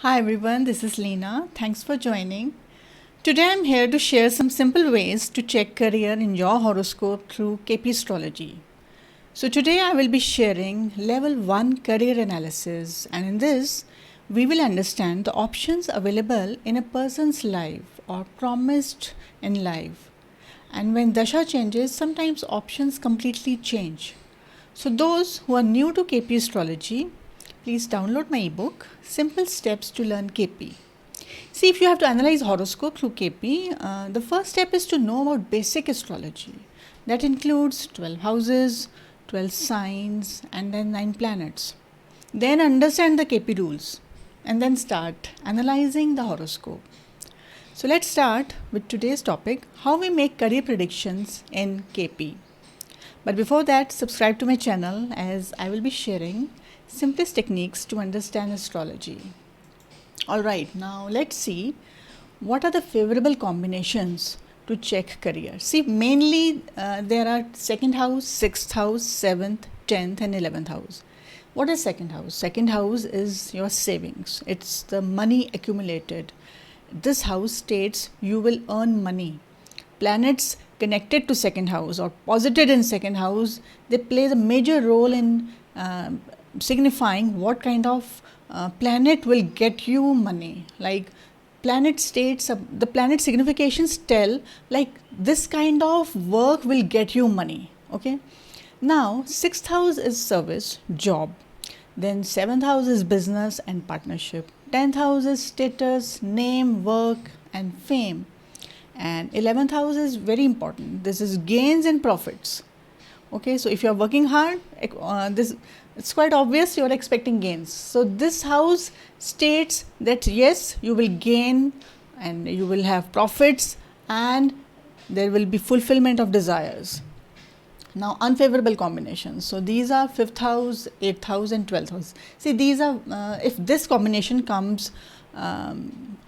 Hi everyone, this is Leena. Thanks for joining. Today I'm here to share some simple ways to check career in your horoscope through KP Astrology. So today I will be sharing level 1 career analysis, and in this we will understand the options available in a person's life or promised in life. And when dasha changes, sometimes options completely change. So those who are new to KP Astrology, please download my ebook, Simple Steps to Learn KP. See, if you have to analyze horoscope through KP, the first step is to know about basic astrology. That includes 12 houses, 12 signs, and then 9 planets. Then understand the KP rules, and then start analyzing the horoscope. So let's start with today's topic, how we make career predictions in KP. But before that, subscribe to my channel as I will be sharing simplest techniques to understand astrology. Alright, now let's see what are the favorable combinations to check career. See, mainly there are 2nd house, 6th house, 7th, 10th and 11th house. What is 2nd house? 2nd house is your savings. It's the money accumulated. This house states you will earn money. Planets connected to 2nd house or posited in 2nd house, they play the major role in signifying what kind of planet will get you money. Like planet states, the planet significations tell like this kind of work will get you money. Okay. Now 6th house is service, job. Then 7th house is business and partnership. 10th house is status, name, work and fame. And 11th house is very important. This is gains and profits. Okay, so if you are working hard, it's quite obvious you are expecting gains. So this house states that yes, you will gain and you will have profits and there will be fulfillment of desires. Now unfavorable combinations. So these are 5th house, 8th house and 12th house. See, these are if this combination comes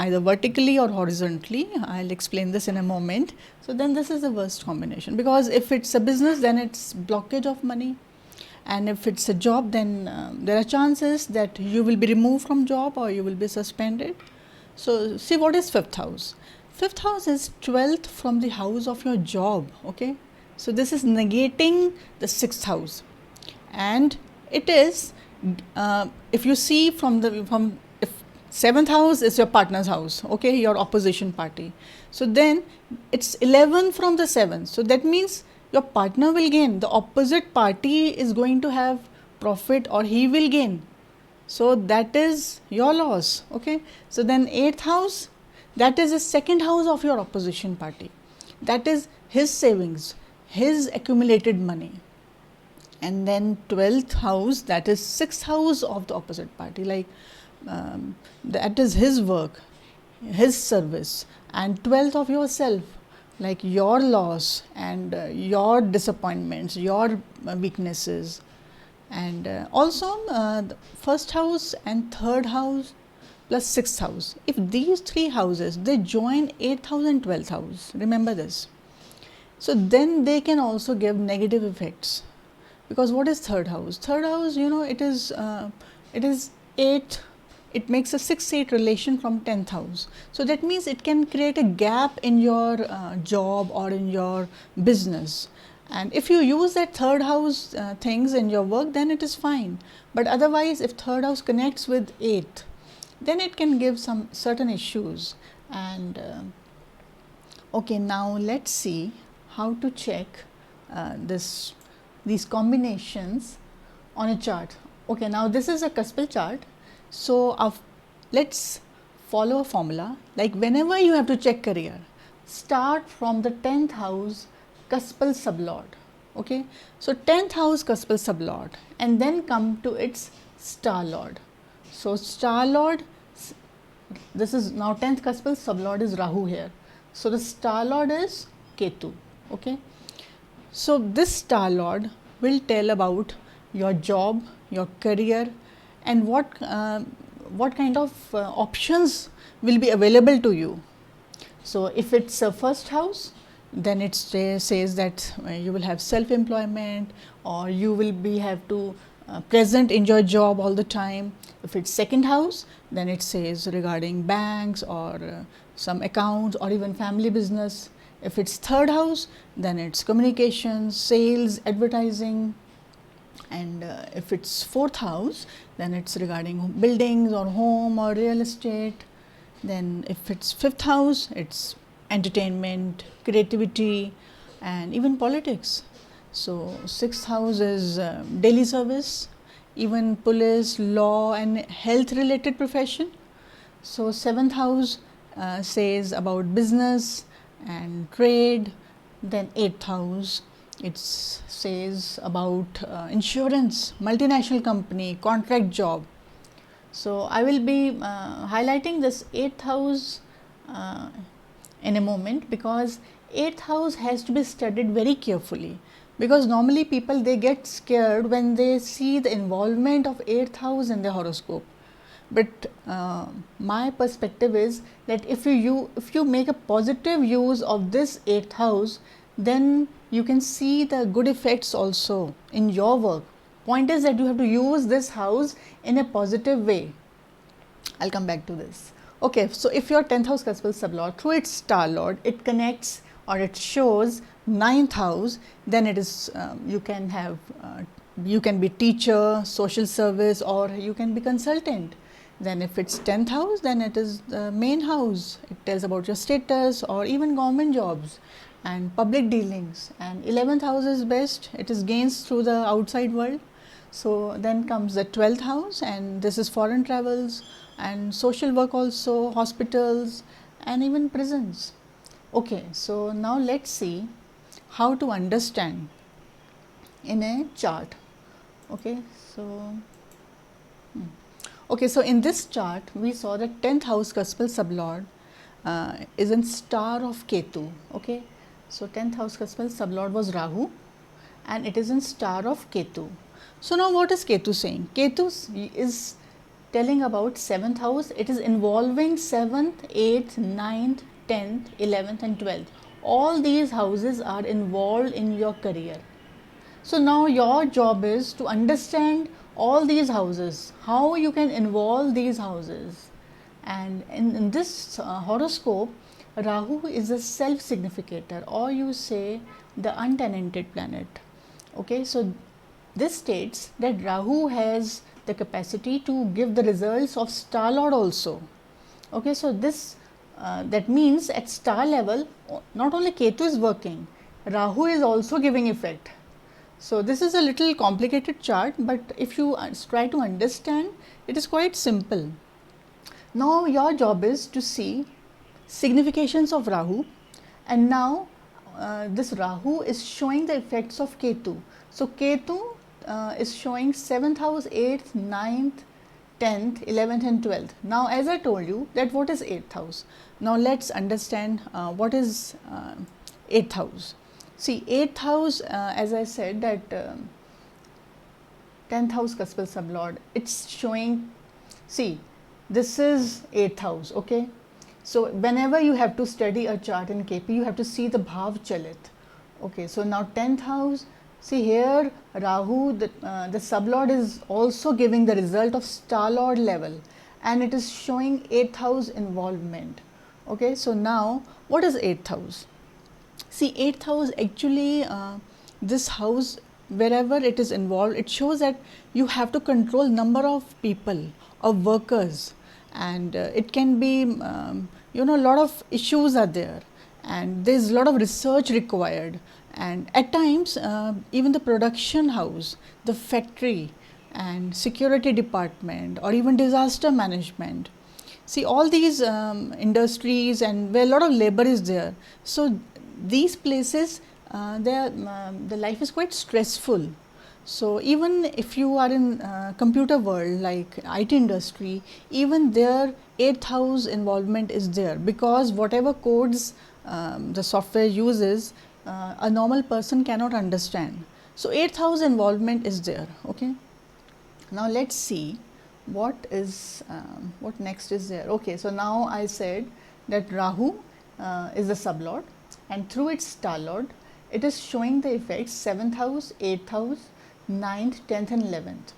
either vertically or horizontally, I'll explain this in a moment. So then this is the worst combination, because if it's a business, then it's blockage of money, and if it's a job, then there are chances that you will be removed from job or you will be suspended. So see, what is 5th house? 5th house is 12th from the house of your job. Okay, so this is negating the 6th house, and it is if you see from 7th house is your partner's house, okay, your opposition party. So then it's 11 from the 7th. So that means your partner will gain. The opposite party is going to have profit or he will gain. So that is your loss, okay. So then 8th house, that is the 2nd house of your opposition party. That is his savings, his accumulated money. And then 12th house, that is 6th house of the opposite party. Like that is his work, his service, and 12th of yourself, like your loss and your disappointments, your weaknesses. And also the 1st house and 3rd house plus 6th house, if these 3 houses they join 8th house and 12th house, remember this, so then they can also give negative effects. Because what is 3rd house? 3rd house, it is 8, it makes a 6-8 relation from 10th house. So that means it can create a gap in your job or in your business. And if you use that 3rd house things in your work, then it is fine. But otherwise, if 3rd house connects with 8th, then it can give some certain issues. And okay, now let's see how to check these combinations on a chart. Okay, now this is a cuspal chart. So let's follow a formula. Like whenever you have to check career, start from the 10th house cuspal sublord. Okay, so 10th house cuspal sublord, and then come to its star lord. So star lord, this is now 10th cuspal sublord is Rahu here. So the star lord is Ketu. Okay, so this star lord will tell about your job, your career, and what kind of options will be available to you. So if it's a 1st house, then it says that you will have self-employment, or you will have to present in your job all the time. If it's second house, then it says regarding banks or some accounts or even family business. If it's third house, then it's communications, sales, advertising. And if it's fourth house, then it's regarding buildings or home or real estate. Then if it's fifth house, it's entertainment, creativity, and even politics. So sixth house is daily service, even police, law, and health related profession. So seventh house says about business and trade. Then eighth house, it says about insurance, multinational company, contract job. So I will be highlighting this eighth house in a moment, because eighth house has to be studied very carefully, because normally people, they get scared when they see the involvement of eighth house in the horoscope. But my perspective is that if you make a positive use of this eighth house, then you can see the good effects also in your work. Point is that you have to use this house in a positive way. I'll come back to this. Okay, so if your 10th house cuspal sublord, through its star lord, it connects or it shows 9th house, then it is you can have you can be teacher, social service, or you can be consultant. Then if it's 10th house, then it is the main house. It tells about your status or even government jobs and public dealings. And 11th house is best, it is gains through the outside world. So then comes the 12th house, and this is foreign travels and social work also, hospitals and even prisons. Okay, so now let's see how to understand in a chart. Okay, so in this chart we saw that 10th house cuspal sublord is in star of Ketu. Okay, so 10th house cuspal sublord was Rahu and it is in star of Ketu. So now what is Ketu saying? Ketu is telling about 7th house. It is involving 7th, 8th, 9th, 10th, 11th and 12th. All these houses are involved in your career. So now your job is to understand all these houses, how you can involve these houses. And in this horoscope, Rahu is a self-significator, or you say the untenanted planet. Okay, so this states that Rahu has the capacity to give the results of star lord also. Okay, so this that means at star level, not only Ketu is working, Rahu is also giving effect. So this is a little complicated chart, but if you try to understand, it is quite simple. Now your job is to see significations of Rahu, and now this Rahu is showing the effects of Ketu. So Ketu is showing 7th house, 8th, 9th, 10th, 11th and 12th. Now as I told you that what is 8th house. Now let's understand what is 8th house. See, 8th house, as I said that 10th house cuspal sublord, it's showing, see, this is 8th house. Okay, so whenever you have to study a chart in KP, you have to see the bhav chalit. Okay, so now 10th house, see here Rahu, the sublord is also giving the result of star lord level, and it is showing 8th house involvement. Okay, so now what is 8th house? See, 8th house actually, this house, wherever it is involved, it shows that you have to control number of people, of workers, and it can be, a lot of issues are there, and there is a lot of research required, and at times even the production house, the factory and security department, or even disaster management. See, all these industries and where a lot of labor is there. So these places, the life is quite stressful. So even if you are in computer world like IT industry, even there 8th house involvement is there, because whatever codes the software uses, a normal person cannot understand. So 8th house involvement is there. Okay, now let's see what next is there. Okay, so now I said that Rahu is the sublord, and through its star lord, it is showing the effects 7th house, 8th house, 9th, 10th and 11th.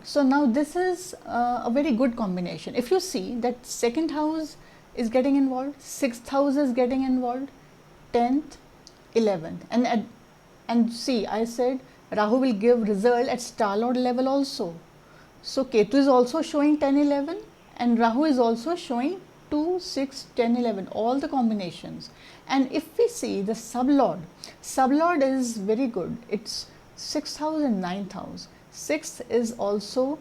So now this is a very good combination. If you see that second house is getting involved, sixth house is getting involved, 10th, 11th, and see, I said Rahu will give result at star lord level also. So Ketu is also showing 10, 11, and Rahu is also showing 2, 6, 10, 11, all the combinations. And if we see the sublord is very good. It's 6th house and 9th house. 6th is also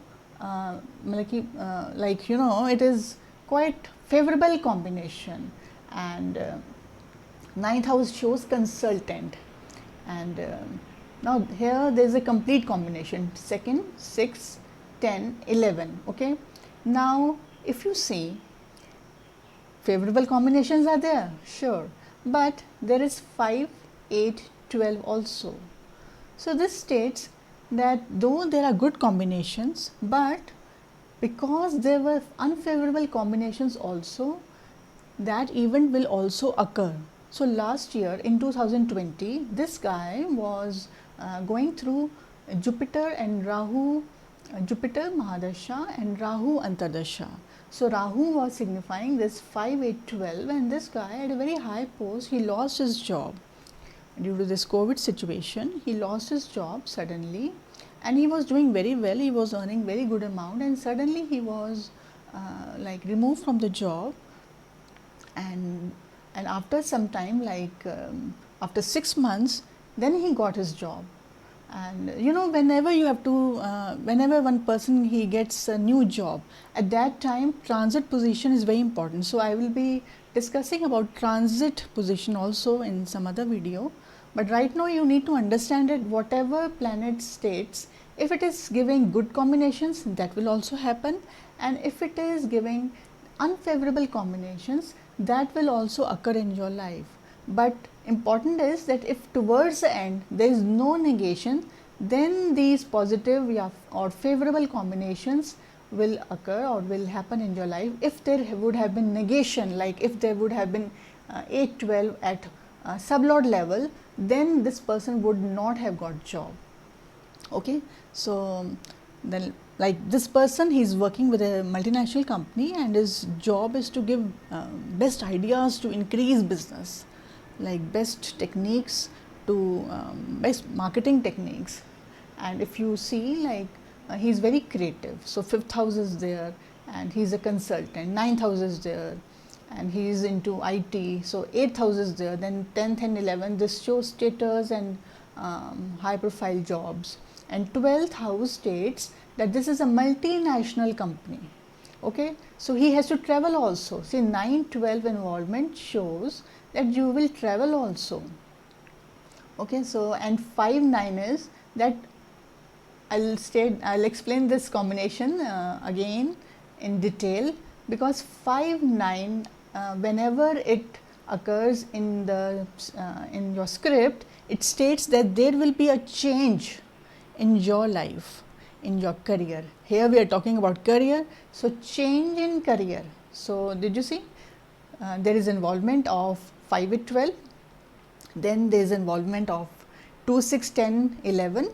like it is quite favorable combination, and 9th house shows consultant, and now here there is a complete combination, 2nd, 6, 10, 11. Okay, now if you see, favorable combinations are there, sure, but there is 5, 8, 12 also. So this states that though there are good combinations, but because there were unfavorable combinations also, that event will also occur. So last year in 2020, this guy was going through Jupiter and Rahu, Jupiter Mahadasha and Rahu Antardasha. So Rahu was signifying this 5, 8, 12, and this guy at a very high post, he lost his job. Due to this COVID situation, he lost his job suddenly, and he was doing very well, he was earning very good amount, and suddenly he was like removed from the job, and after some time, like after 6 months, then he got his job. And whenever you have to whenever one person he gets a new job, at that time transit position is very important. So I will be discussing about transit position also in some other video, but right now you need to understand that whatever planet states, if it is giving good combinations, that will also happen, and if it is giving unfavorable combinations, that will also occur in your life. But important is that if towards the end there is no negation, then these positive or favorable combinations will occur or will happen in your life. If there would have been negation, like if there would have been 8, 12 at sublord level, then this person would not have got job. Okay, so then like this person, he is working with a multinational company, and his job is to give best ideas to increase business, like best techniques to best marketing techniques. And if you see, like he is very creative, so 5th house is there, and he is a consultant, 9th house is there, and he is into IT, so 8th house is there, then 10th and 11th, this shows status and high profile jobs, and 12th house states that this is a multinational company. Okay, so he has to travel also. See, 9, 12 involvement shows that you will travel also. Okay, so and 5, 9 is that I'll explain this combination again in detail, because 5, 9 whenever it occurs in the in your script, it states that there will be a change in your life, in your career. Here we are talking about career, so change in career. So did you see there is involvement of 5 with 12, then there is involvement of 2, 6, 10, 11,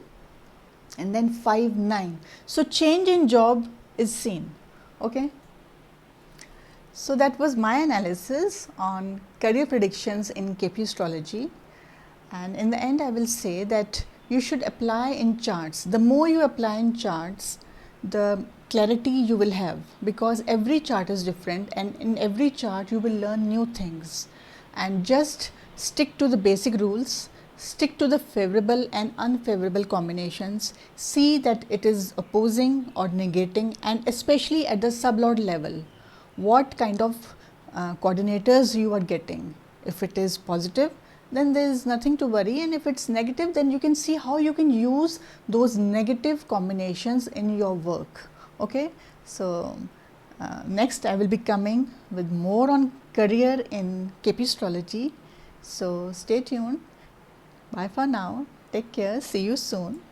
and then 5, 9. So change in job is seen. Okay, so that was my analysis on career predictions in KP astrology, and in the end I will say that you should apply in charts. The more you apply in charts, the clarity you will have, because every chart is different, and in every chart you will learn new things. And just stick to the basic rules, stick to the favorable and unfavorable combinations, see that it is opposing or negating, and especially at the sublord level, what kind of coordinators you are getting. If it is positive, then there is nothing to worry, and if it's negative, then you can see how you can use those negative combinations in your work. Okay, so next I will be coming with more on career in KP astrology, so stay tuned. Bye for now, take care, see you soon.